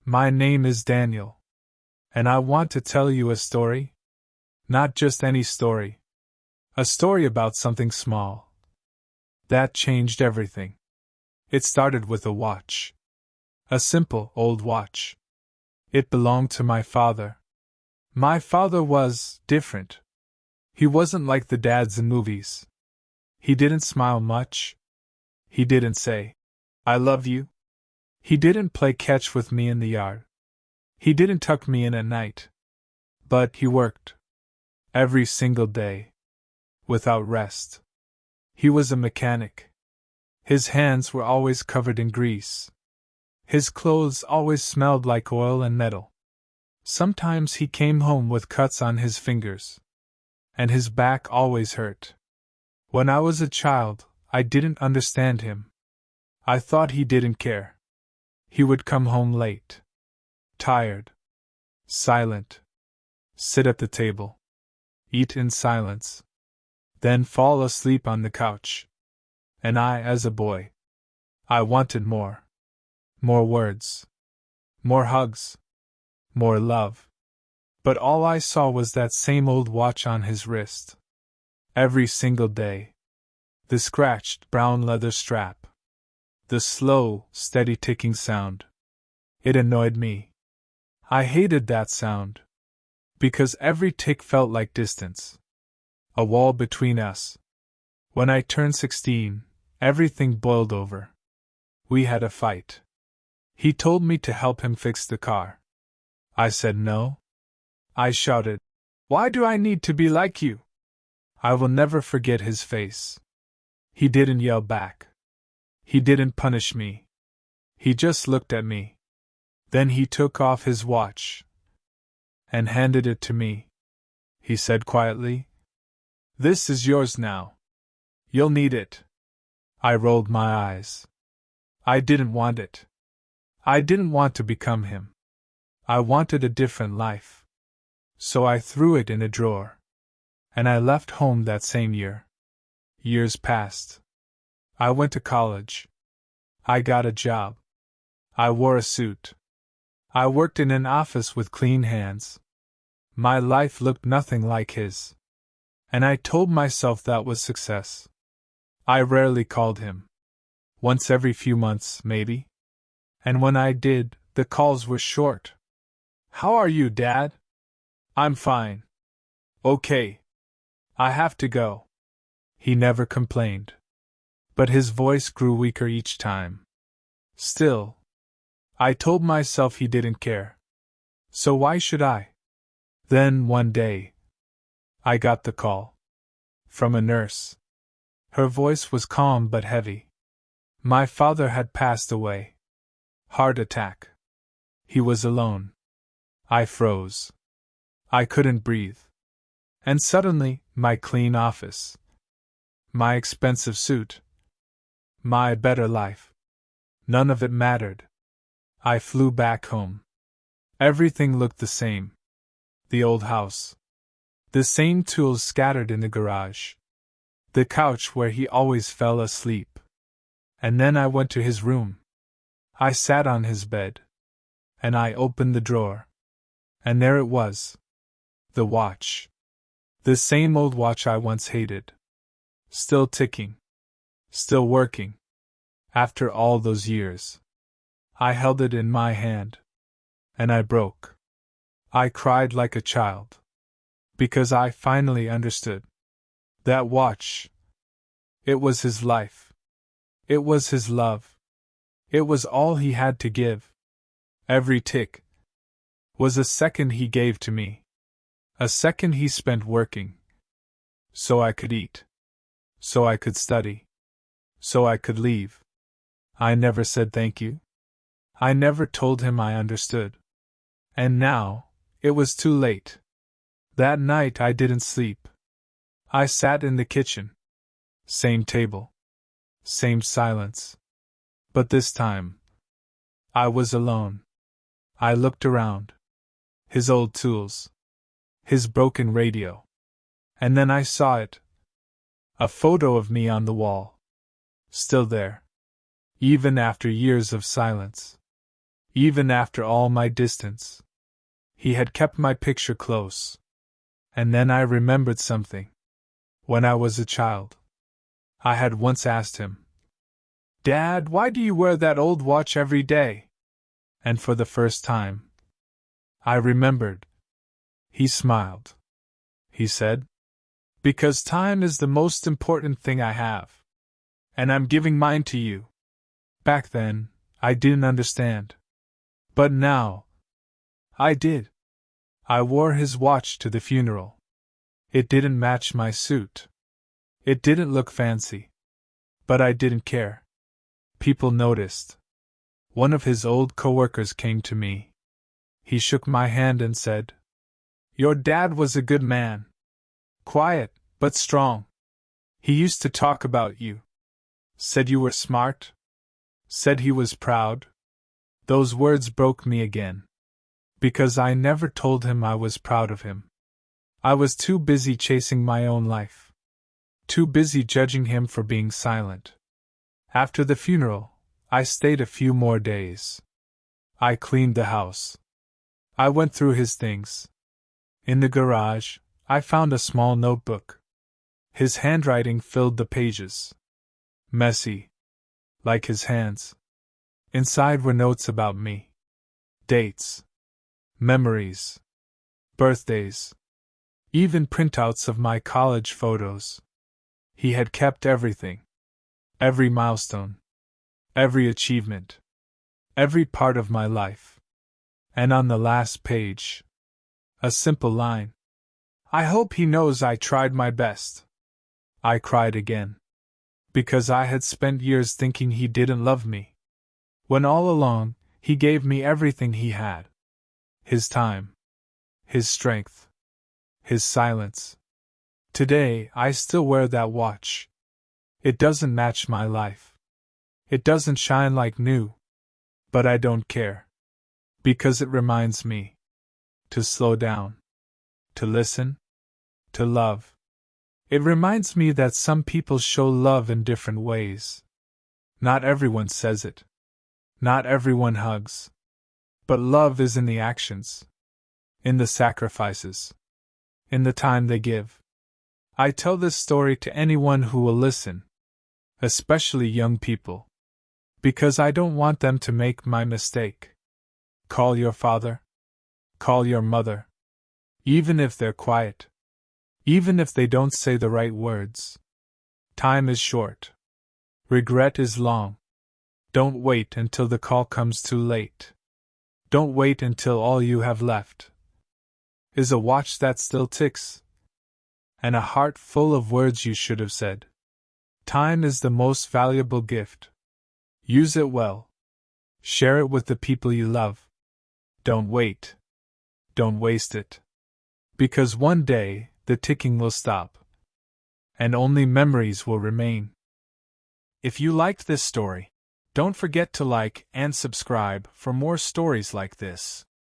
My name is Daniel. And I want to tell you a story. Not just any story. A story about something small. That changed everything. It started with a watch. A simple, old watch. It belonged to my father. My father was different. He wasn't like the dads in movies. He didn't smile much. He didn't say, "I love you." He didn't play catch with me in the yard. He didn't tuck me in at night. But he worked. Every single day. Without rest. He was a mechanic. His hands were always covered in grease. His clothes always smelled like oil and metal. Sometimes he came home with cuts on his fingers. And his back always hurt. When I was a child, I didn't understand him. I thought he didn't care. He would come home late. Tired. Silent. Sit at the table. Eat in silence. Then fall asleep on the couch. And I, as a boy, I wanted more. More words. More hugs. More love. But all I saw was that same old watch on his wrist. Every single day. The scratched brown leather strap. The slow, steady ticking sound. It annoyed me. I hated that sound. Because every tick felt like distance. A wall between us. When I turned 16, everything boiled over. We had a fight. He told me to help him fix the car. I said no. I shouted, "Why do I need to be like you?" I will never forget his face. He didn't yell back. He didn't punish me. He just looked at me. Then he took off his watch and handed it to me. He said quietly, "This is yours now. You'll need it." I rolled my eyes. I didn't want it. I didn't want to become him. I wanted a different life. So I threw it in a drawer. And I left home that same year. Years passed. I went to college. I got a job. I wore a suit. I worked in an office with clean hands. My life looked nothing like his. And I told myself that was success. I rarely called him. Once every few months, maybe. And when I did, the calls were short. "How are you, Dad?" "I'm fine." "Okay. I have to go." He never complained. But his voice grew weaker each time. Still, I told myself he didn't care. So why should I? Then, one day, I got the call. From a nurse. Her voice was calm but heavy. My father had passed away. Heart attack. He was alone. I froze. I couldn't breathe. And suddenly, my clean office. My expensive suit. My better life. None of it mattered. I flew back home. Everything looked the same. The old house. The same tools scattered in the garage. The couch where he always fell asleep. And then I went to his room. I sat on his bed. And I opened the drawer. And there it was. The watch. The same old watch I once hated. Still ticking. Still working. After all those years. I held it in my hand. And I broke. I cried like a child. Because I finally understood. That watch. It was his life. It was his love. It was all he had to give. Every tick was a second he gave to me. A second he spent working. So I could eat. So I could study. So I could leave. I never said thank you. I never told him I understood. And now, it was too late. That night I didn't sleep. I sat in the kitchen. Same table. Same silence. But this time, I was alone. I looked around. His old tools. His broken radio. And then I saw it. A photo of me on the wall. Still there. Even after years of silence. Even after all my distance, he had kept my picture close. And then I remembered something. When I was a child, I had once asked him, "Dad, why do you wear that old watch every day?" And for the first time, I remembered. He smiled. He said, "Because time is the most important thing I have. And I'm giving mine to you." Back then, I didn't understand. But now, I did. I wore his watch to the funeral. It didn't match my suit. It didn't look fancy. But I didn't care. People noticed. One of his old coworkers came to me. He shook my hand and said, "Your dad was a good man. Quiet, but strong. He used to talk about you. Said you were smart. Said he was proud." Those words broke me again. Because I never told him I was proud of him. I was too busy chasing my own life. Too busy judging him for being silent. After the funeral, I stayed a few more days. I cleaned the house. I went through his things. In the garage, I found a small notebook. His handwriting filled the pages. Messy. Like his hands. Inside were notes about me. Dates. Memories. Birthdays. Even printouts of my college photos. He had kept everything. Every milestone. Every achievement. Every part of my life. And on the last page, a simple line. "I hope he knows I tried my best." I cried again. Because I had spent years thinking he didn't love me. When all along, he gave me everything he had. His time. His strength. His silence. Today, I still wear that watch. It doesn't match my life. It doesn't shine like new. But I don't care. Because it reminds me to slow down. To listen. To love. It reminds me that some people show love in different ways. Not everyone says it. Not everyone hugs. But love is in the actions. In the sacrifices. In the time they give. I tell this story to anyone who will listen. Especially young people. Because I don't want them to make my mistake. Call your father. Call your mother. Even if they're quiet. Even if they don't say the right words. Time is short. Regret is long. Don't wait until the call comes too late. Don't wait until all you have left is a watch that still ticks. And a heart full of words you should have said. Time is the most valuable gift. Use it well. Share it with the people you love. Don't wait. Don't waste it. Because one day, the ticking will stop. And only memories will remain. If you liked this story, don't forget to like and subscribe for more stories like this.